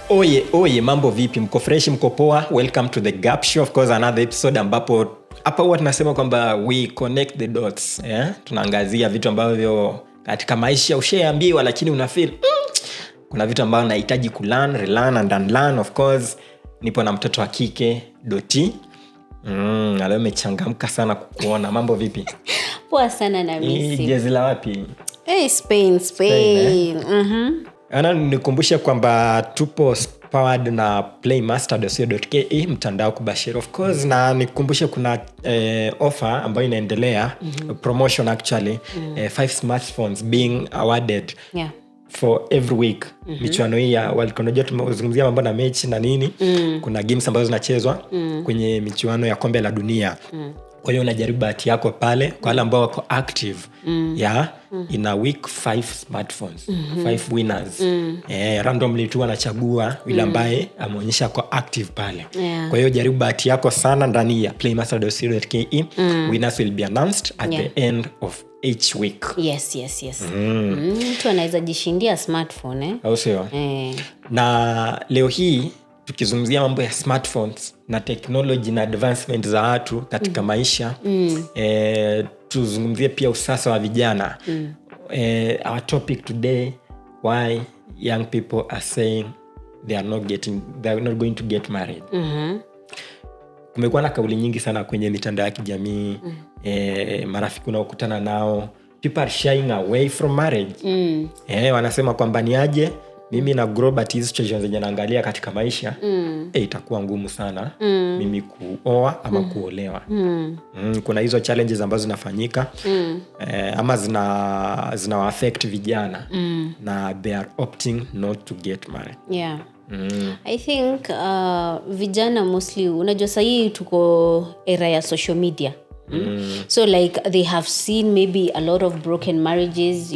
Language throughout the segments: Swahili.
Oye, mambo vipi? Mko fresh, mko poa? Welcome to the Gap Show, of course, another episode ambapo hapa huwa tunasema kwamba we connect the dots, yeah? Tunaangazia vitu ambavyo katika maisha ushaambiwa lakini unafeel kuna vitu ambavyo nahitaji kulearn, relearn and unlearn. Of course, nipo na mtoto wa kike Doti. Leo umechangamka sana kukuona. Mambo vipi? Poa sana na mimi. Jezi la wapi? Spain. Ana nikumbushe kwamba tupo powered na playmaster.co.ke, mtandao kubashiri of course, na nikumbushe kuna offer ambayo inaendelea, promotion actually, 5 smartphones being awarded for every week. Michuano hii ya World Cup, unajua tumezungumzia mambo na mechi na nini, kuna games ambazo zinachezwa kwenye michuano ya kombe la dunia. Kwa hiyo unajaribu bahati yako pale kwa wale ambao wako active in a week 5 smartphones, 5 winners. Randomly tu wanachagua yule ambaye ameonyesha kwa active pale. Kwa hiyo jaribu bahati yako sana ndani ya playmaster.co.ke. Winners will be announced at the end of each week. Yes. Mtu anaweza jishindia smartphone au sio? Na leo hii tukizungumzia mambo ya smartphones na technology na advancement za watu katika maisha, tuzungumzie pia usasa wa vijana. Our topic today, why young people are saying they are not going to get married. Kumekuwa na kauli nyingi sana kwenye mitandao ya kijamii, marafiki unaokutana nao, people are shying away from marriage. Wanasema kwamba ni aje mimi na grow but hizi situations zenye naangalia katika maisha, itakuwa ngumu sana mimi kuoa ama kuolewa. Kuna hizo challenges ambazo zinafanyika, ama zina affect vijana, na they are opting not to get married. I think vijana mostly, unajua sahii tuko era ya social media. So like they have seen maybe a lot of broken marriages,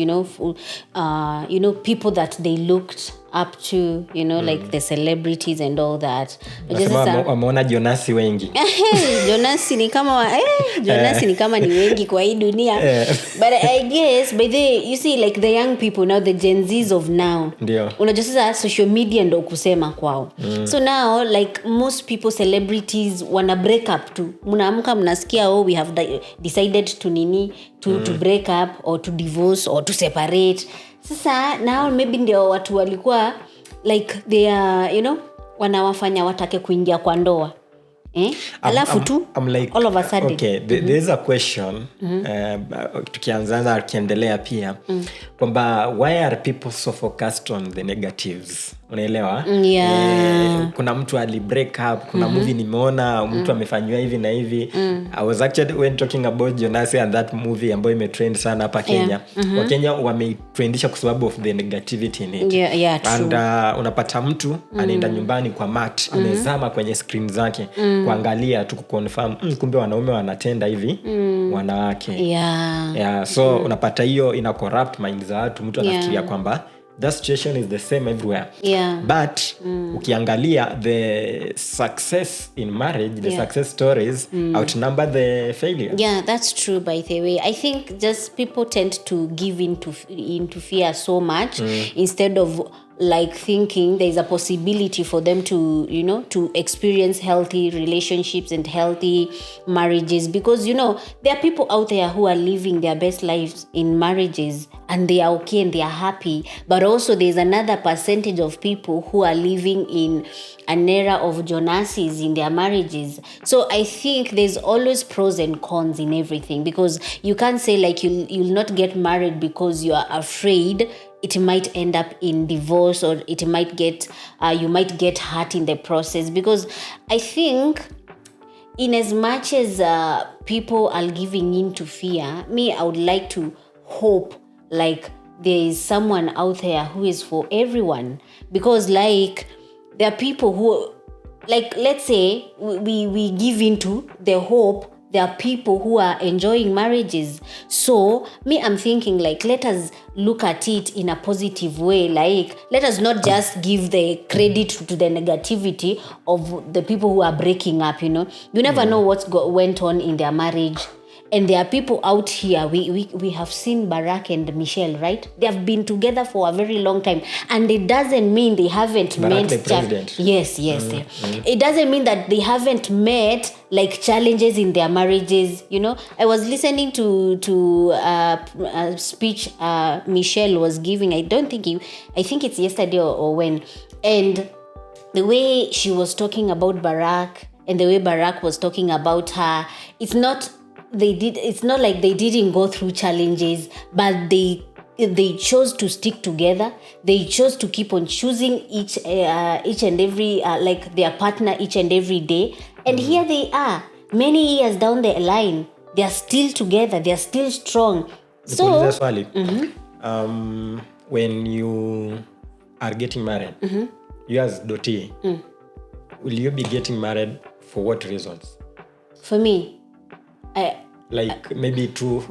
people that they looked up to, like the celebrities and all that. Wameona Jonasi wengi. Jonasi ni kama ni wengi kwa hii dunia. But I guess by you see like the young people now, the Gen Zs of now, unajua sasa social media ndo kusema kwao. So now like most people, celebrities wana break up tu. Mnaamka mnasikia we have decided to break up or to divorce or to separate. Sasa now maybe ndio watu walikuwa like they are, wanawafanya watake kuingia kwa ndoa. Alafu tu like, all of a sudden. Okay, there is a question. Tukianza kiendelea pia kwamba why are people so focused on the negatives? Unaelewa? Kuna mtu ali break up, kuna movie nimeona mtu amefanywa hivi na hivi. I was actually when talking about Jonas and that movie ambayo imetrend sana hapa Kenya. Wakenya wametrendisha kwa sababu of the negativity in it. And unapata mtu anaenda nyumbani kwa mat, amezama kwenye screen zake kuangalia tu kuconfirm kumbe wanaume wanatenda hivi wanawake. So unapata hiyo ina corrupt mind za watu, mtu anafikiria kwamba that situation is the same everywhere. But ukiangalia the success in marriage, the success stories outnumber the failure. That's true, by the way. I think just people tend to give into fear so much instead of like thinking there is a possibility for them to to experience healthy relationships and healthy marriages, because there are people out there who are living their best lives in marriages and they are okay and they are happy, but also there's another percentage of people who are living in an era of Jonases in their marriages. So I think there's always pros and cons in everything, because you can't say like you'll not get married because you are afraid it might end up in divorce, or it might get you might get hurt in the process. Because I think in as much as people are giving in to fear, I would like to hope like there is someone out there who is for everyone. Because like there are people who, like, let's say we give into the hope there are people who are enjoying marriages. So I'm thinking like, let us look at it in a positive way. Like, let us not just give the credit to the negativity of the people who are breaking up. You never know what went on in their marriage. And there are people out here, we have seen Barack and Michelle, right? They have been together for a very long time. And it doesn't mean they haven't Barack met... the president. Yes. It doesn't mean that they haven't met like challenges in their marriages. I was listening to a speech Michelle was giving. I think it's yesterday or when. And the way she was talking about Barack and the way Barack was talking about her, it's not like they didn't go through challenges, but they chose to stick together. They chose to keep on choosing each and every like their partner each and every day. And here they are, many years down the line, they are still together. They are still strong. So, when you are getting married, you as Dottie, will you be getting married for what reasons? For me, like maybe two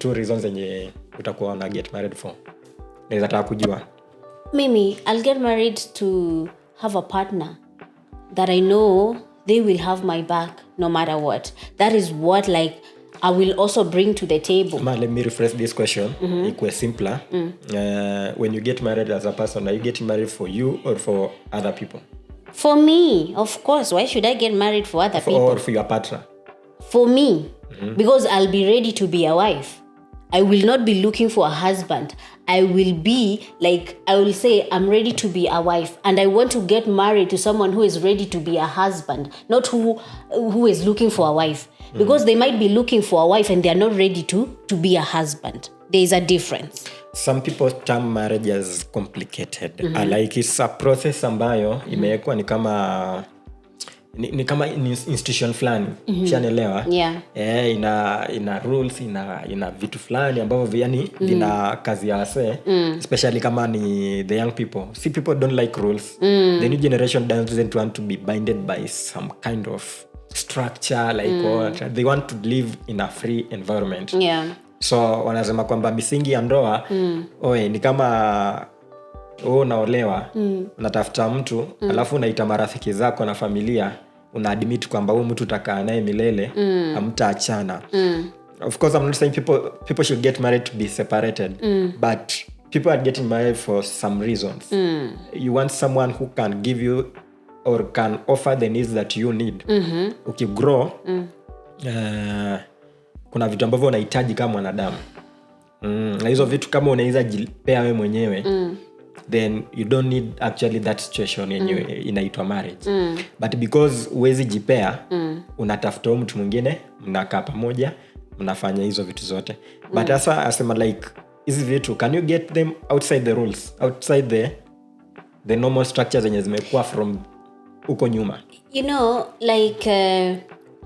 reasons zenye utakuwa una get married for. Naweza taka kujua. Mimi, I'll get married to have a partner that I know they will have my back no matter what. That is what like I will also bring to the table. Let me rephrase this question. Equal simpler. When you get married as a person, are you getting married for you or for other people? For me, of course. Why should I get married for other people? Or for your partner? For me, because I'll be ready to be a wife. I will not be looking for a husband. I will say I'm ready to be a wife, and I want to get married to someone who is ready to be a husband, not who is looking for a wife. Because they might be looking for a wife and they are not ready to be a husband. There is a difference. Some people term marriage as complicated. Like it's a process ambayo imewekwa ni kama institution fulani. Ushanielewa? Ina rules, ina vitu fulani ambavyo yani vina kazi ya wase, especially kama ni the young people. See, people don't like rules. The new generation doesn't want to be binded by some kind of structure like they want to live in a free environment. So wanasema kwamba misingi ya ndoa ni kama unaolewa, unatafuta mtu, alafu unaita marafiki zako na familia, unaadmit kwamba huyu mtu utakaa naye milele, hamtaachana. Of course, I'm not saying people should get married to be separated, but people are getting married for some reasons. You want someone who can give you or can offer the needs that you need. Ukigrow, kuna vitu ambavyo unahitaji kama mwanadamu. Na hizo vitu kama unaweza jipea wewe mwenyewe, then you don't need actually that situation yenyewe inaitwa marriage. But because huwezi jipea, unatafuta mtu mwingine, mnakaa pamoja, mnafanya hizo vitu zote. But asa asema like hizi vitu, can you get them outside the rules, outside the normal structures zenye zimekuwa from uko nyuma?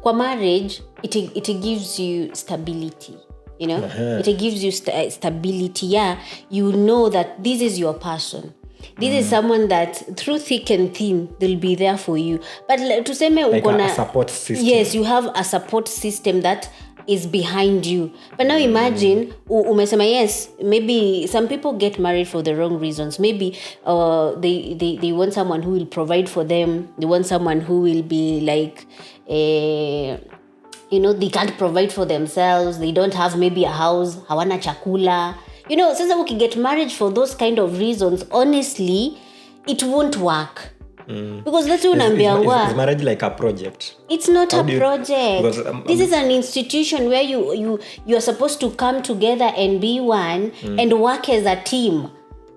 Kwa marriage, it gives you stability. It gives you stability. You know that this is your person. This is someone that through thick and thin they'll be there for you. But tuseme like a support system. Yes, you have a support system that is behind you. But now imagine umesema yes, maybe some people get married for the wrong reasons. Maybe they want someone who will provide for them. They want someone who will be like they can't provide for themselves. They don't have maybe a house, hawana chakula. Sasa ukiget married for those kind of reasons, honestly, it won't work. Because that's what is marriage like a project? It's not a project. Because, this is an institution where you are supposed to come together and be one and work as a team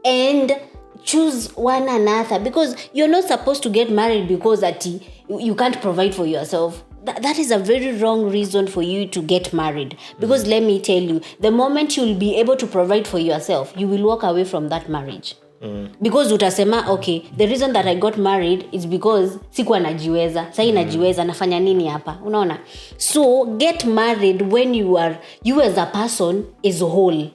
and choose one another. Because you're not supposed to get married because that you can't provide for yourself. That is a very wrong reason for you to get married. Because let me tell you, the moment you'll be able to provide for yourself, you will walk away from that marriage. Because utasema, okay, the reason that I got married is because sikuwa najiweza. Sasa najiweza, nafanya nini hapa? Unaona? So get married when you as a person is whole.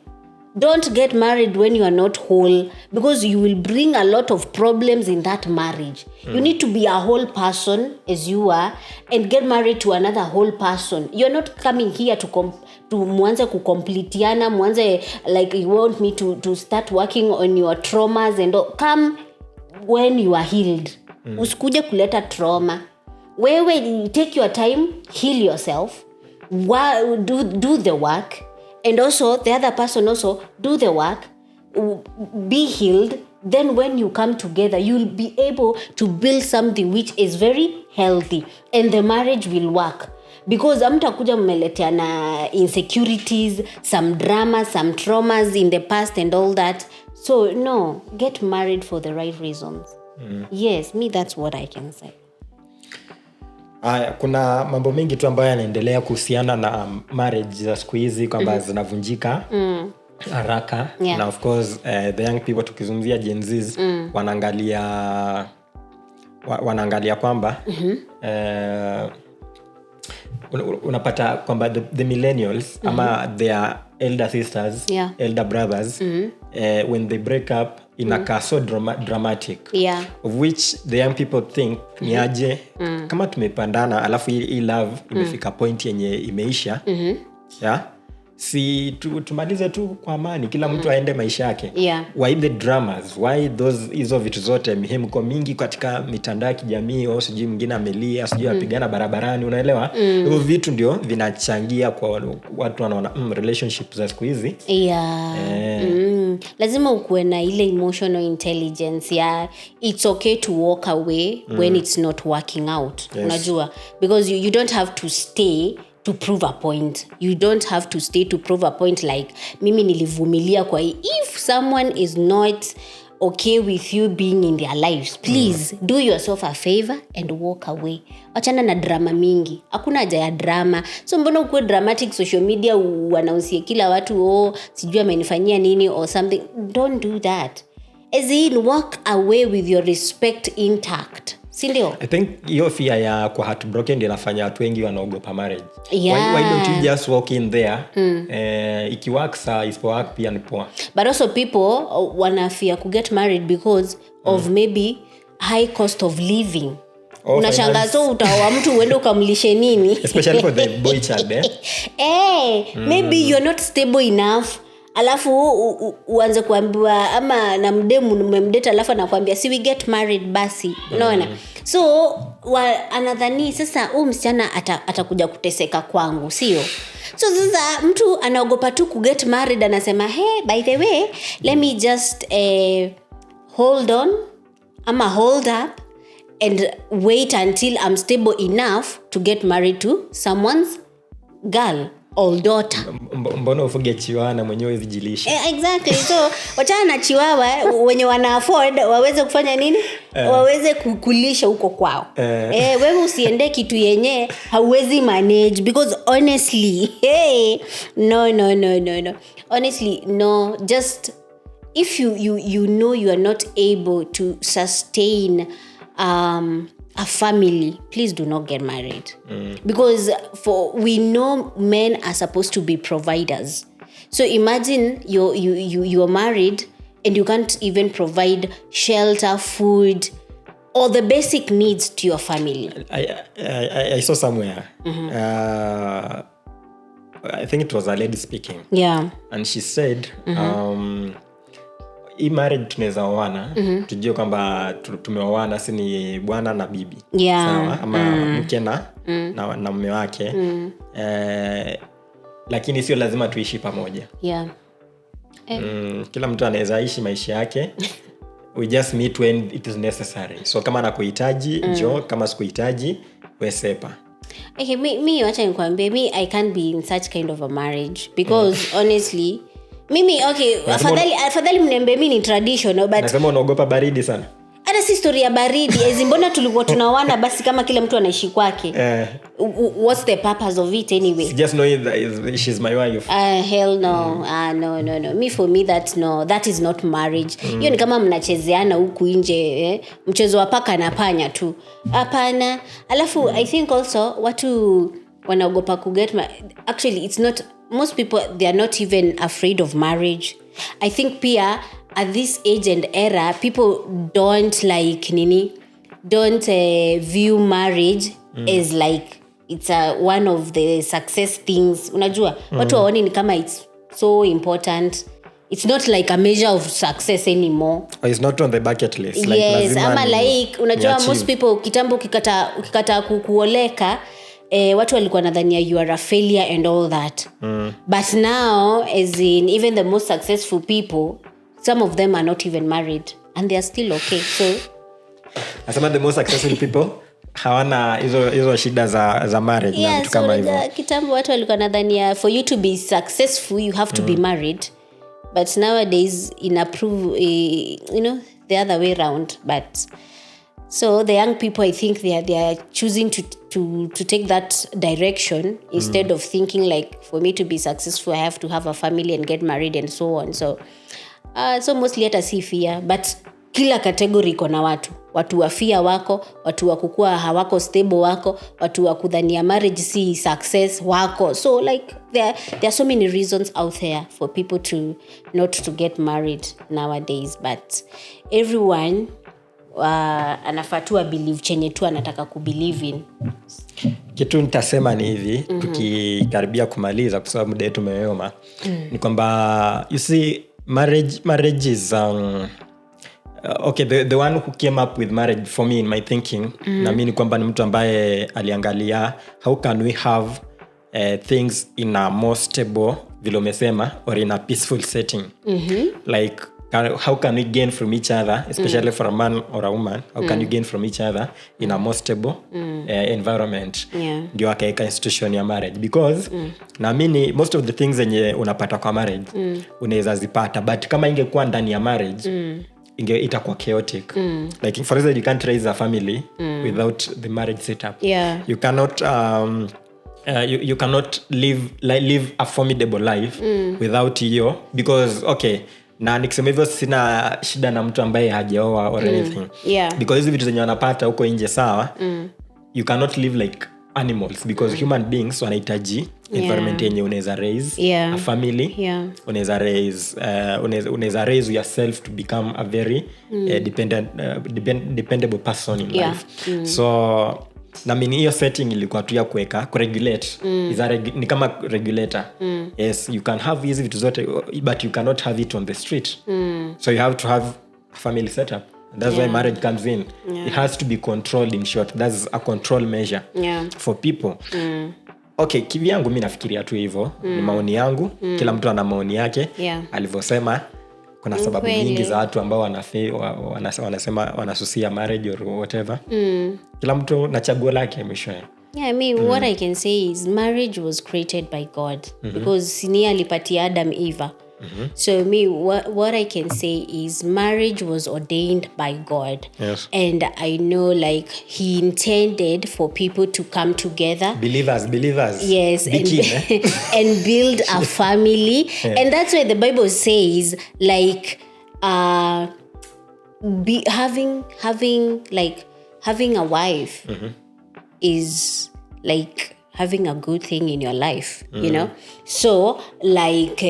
Don't get married when you are not whole, because you will bring a lot of problems in that marriage. You need to be a whole person as you are and get married to another whole person. You're not coming here to mwanze kukompletiana, mwanze like you want me to start working on your traumas and all. Come when you are healed. Usikuje kuleta trauma. Wewe take your time, heal yourself. do the work, and also the other person also do the work, be healed. Then when you come together, you'll be able to build something which is very healthy, and the marriage will work. Because amtakuja mmeleteana insecurities, some drama, some traumas in the past and all that. So no, get married for the right reasons. Yes, me, that's what I can say. Kuna mambo mengi tu ambayo yanaendelea kuhusiana na marriage za siku hizi kwamba zinavunjika haraka. Yeah. Na of course the young people, tukizungumzia Gen Zs, wanaangalia kwamba unapata kwamba the millennials ama their elder sisters, elder brothers, when they break up inakaa so dramatic, of which the young people think ni aje kama tumepandana alafu hii love imefika point yenye imeisha, si tumalize tu kwa amani, kila mtu aende maisha yake. Why the dramas? Why hizo vitu zote mihemko mingi katika mitandao ya kijamii, au sijui mwingine amelia, sijui apigana barabarani, unaelewa? Hivyo vitu ndio vinachangia kwa watu wanaona relationship za siku hizi. Lazima ukuwe na ile emotional intelligence ya it's okay to walk away when it's not working out. Unajua, because you don't have to stay to prove a point. You don't have to stay to prove a point like mimi nilivumilia kwa hii. If someone is not okay with you being in their lives, please do yourself a favor and walk away. Achana na drama mingi. Hakuna haja ya drama. So mbona ukuwe dramatic social media wanausie kila watu sijui amenifanyia nini or something. Don't do that. As in, walk away with your respect intact. Sindio? I think hiyo fear ya kwa heartbroken ndio inafanya watu wengi wanaogopa marriage. Why don't you just walk in there? Ikiwork saa, isipowork pia ni poa. But also people wana fear to get married because of maybe high cost of living. Unashangaa so utaoa mtu uende ukamlishe nini? Especially for the boy child. Maybe you're not stable enough. Alafu uanze kuambiwa ama na mdemu mmemdate, alafu anakuambia si we get married basi. Unaona? So anadhani sasa msichana atakuja kuteseka kwangu, sio? So sasa mtu anaogopa tu ku get married, anasema by the way, let me just hold on ama hold up and wait until I'm stable enough to get married to someone's girl or daughter. Mbona ufuge chiwana mwenyewe hizijilisha? Exactly. So wachana na chiwawa wenye wana afford waweze kufanya nini? Waweze kukulisha huko kwao. Wewe usiende kitu yenye hauwezi manage, because honestly, no. Honestly, no. Just if you know you are not able to sustain a family, please do not get married. Because we know men are supposed to be providers. So imagine you're married and you can't even provide shelter, food, or the basic needs to your family. I saw somewhere. I think it was a lady speaking. Yeah. And she said, hii marriage tunaweza oana, tujue kwamba tumeoana, si ni bwana na bibi. Sawa? Ama mke na mume wake. Lakini sio lazima tuishi pamoja. Kila mtu anaweza ishi maisha yake. We just meet when it is necessary. So kama nakuhitaji, njoo, kama sikuhitaji, we sepa. Okay, me wacha nikwambie, I can't be in such kind of a marriage because honestly mimi afadhali mniambie mimi ni traditional, but nasema unaogopa baridi sana. Hata si story ya baridi, mbona tulikuwa tunaoana basi kama kila mtu anaishi kwake. What's the purpose of it anyway? Just know that she's my wife. Hell no. No. For me that is not marriage. Hiyo ni kama mnachezeana huku nje, mchezo wa paka na panya tu. Hapana. Alafu I think also watu wanaogopa actually it's not, most people they are not even afraid of marriage. I think pia at this age and era, people don't view marriage as like it's one of the success things. Unajua, watu waoni ni kama it's so important. It's not like a measure of success anymore. Or it's not on the bucket list. Yes, ama like unajua most people kitambo ukikata kuoleka watu walikuwa nadhania you are a failure and all that. But now, as in even the most successful people, some of them are not even married and they are still okay. So nasema the most successful people hawana hizo shida za marriage na vitu kama hivyo. Kitambo watu walikuwa nadhania for you to be successful you have to be married, but nowadays the other way around. But so the young people, I think they are choosing to take that direction instead of thinking like, for me to be successful I have to have a family and get married and so on. So mostly hata si fear, but kila category iko na watu wa fear wako, watu wa kukua hawako stable wako, watu wa kudhania marriage si success wako. So like there are so many reasons out there for people to not to get married nowadays, but everyone anafaa tu believe chenye tu anataka kubelieve in. Kitu nitasema ni hivi, tukikaribia kumaliza kwa sababu muda wetu umeyoma, ni kwamba you see marriage is okay, the one who came up with marriage for me in my thinking, na mimi ni kwamba ni mtu ambaye aliangalia how can we have things in a more stable, vile umesema, or in a peaceful setting. Like how can we gain from each other, especially for a man or a woman, how can you gain from each other in a more stable environment. Ndio akaeka institution ya marriage, because naamini most of the things zenye unapata kwa marriage unaweza zipata, but kama ingekuwa ndani ya marriage itakuwa chaotic. Like for example, you can't raise a family without the marriage setup. You cannot you cannot live a formidable life without you, because okay, na nikisema hivyo sina shida na mtu ambaye hajaoa or anything, because hizi vitu zenye wanapata huko nje sawa, you cannot live like animals, because human beings wanahitaji environment yenye unaweza raise a family, unaweza raise yourself to become a very dependable person in life. So na mimi hiyo setting ilikuwa tu ya kuregulate, ni kama regulator. Yes, you can have hizi vitu zote, but you cannot have it on the street. So you have to have a family setup. That's why marriage comes in. It has to be controlled, in short. That's a control measure for people. Okay, kivyangu mimi nafikiria tu hivyo, ni maoni yangu. Kila mtu ana maoni yake. Alivyosema kuna sababu nyingi za watu ambao wanasema wanasusia marriage or whatever. Kila mtu na chaguo lake mwishowe. Yeah, I mean, what I can say is marriage was created by God, because sinia alipatia Adam Eva. So what I can say is marriage was ordained by God. And I know like he intended for people to come together. Believers. Yes, and build a family. And that's why the Bible says like having a wife is like having a good thing in your life, you know. So like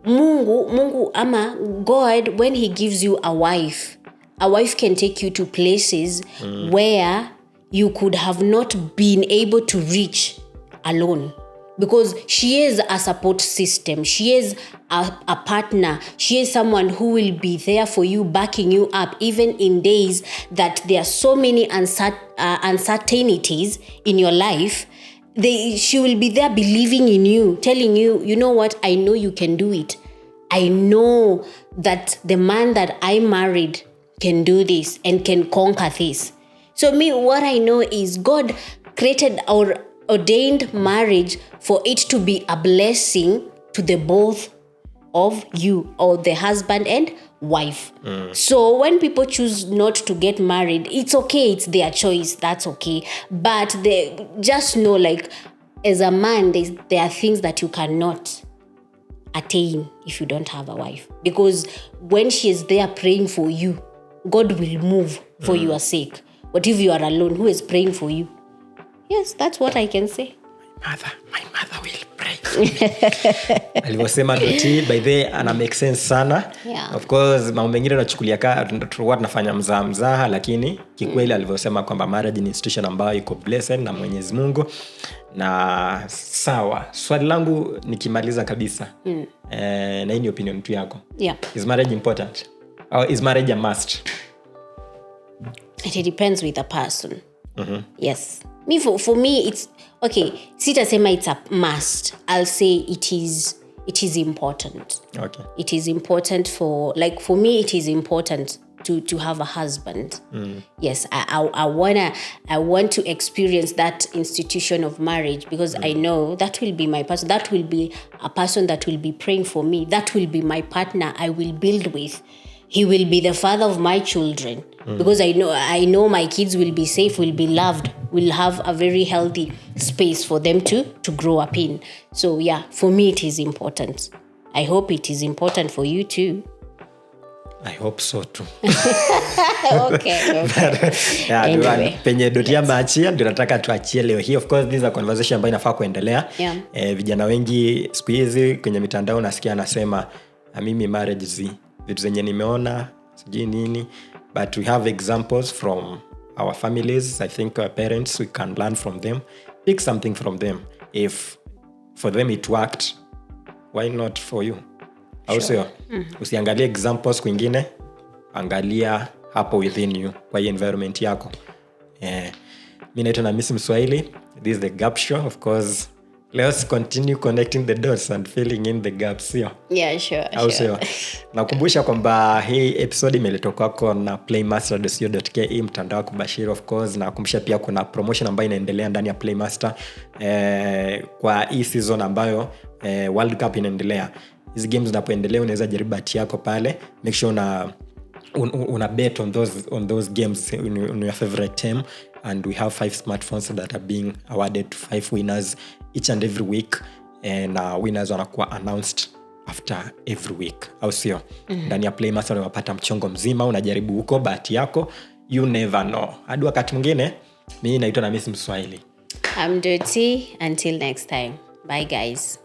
Mungu ama God, when he gives you a wife can take you to places where you could have not been able to reach alone, because she is a support system, she is a partner, she is someone who will be there for you, backing you up even in days that there are so many uncertainties in your life. She will be there believing in you, telling you, you know what, I know you can do it. I know that the man that I married can do this and can conquer this. So what I know is God created or ordained marriage for it to be a blessing to the both of you, or the husband and wife. So when people choose not to get married, it's okay, it's their choice, that's okay. But they just know, like, as a man, there are things that you cannot attain if you don't have a wife, because when she is there praying for you, God will move for your sake. But if you are alone, who is praying for you? Yes, that's what I can say. My mother will pray. Alivyosema Doti, by the ana make sense sana. Of course mambo mengine tunachukulia tulikuwa tunafanya mzaha, lakini kikweli alivyosema kwamba marriage ni institution ambayo iko blessed na Mwenyezi Mungu. Na sawa, swali langu nikimaliza kabisa, na hii ni opinion tu yako. Is marriage important? Or is marriage a must? It depends with the person. Yes. for me it's okay, sitasema it's a must. I'll say it is important. Okay. It is important for me it is important to have a husband. Yes, I want to experience that institution of marriage, because I know that will be my person. That will be a person that will be praying for me. That will be my partner I will build with. He will be the father of my children, because I know my kids will be safe, will be loved, will have a very healthy space for them to grow up in. So yeah, for me it is important. I hope it is important for you too. I hope so too. Okay. Yeah, Anyway. penye dotia maachia ndio nataka tuachie leo hii. Of course this is a conversation ambayo inafaa kuendelea. Yeah. Vijana wengi siku hizi kwenye mitandao nasikia anasema mimi marriage vitu zenye nimeona sijui nini, but we have examples from our families. I think our parents, we can learn from them, pick something from them. If for them it worked, why not for you? Also, usiangalie examples kwingine, angalia hapo within you, kwa hii environment yako. Mimi naitwa Namisi Mswahili. This is the Gap Show. Of course, let's continue connecting the dots and filling in the gaps. Yeah, sure. Nakumbusha kwamba hii episode imeletwa kwako na playmaster.co.ke, mtandao wa kubashiri. Of course, nakumbusha pia kuna promotion ambayo inaendelea ndani ya Playmaster kwa hii season ambayo World Cup inaendelea. Hizi games zinapoendelea unaweza jaribu bahati yako pale. Make sure una bet on those games on your favorite team, and we have 5 smartphones that are being awarded to 5 winners each and every week, and winners wanakuwa announced after every week. Au sio? Ndani ya Playmaster unapata mchongo mzima, unajaribu huko bahati yako, you never know. Hadi wakati mwingine, mimi naitwa Namisi Mswahili. I'm Dirty. Until next time. Bye guys.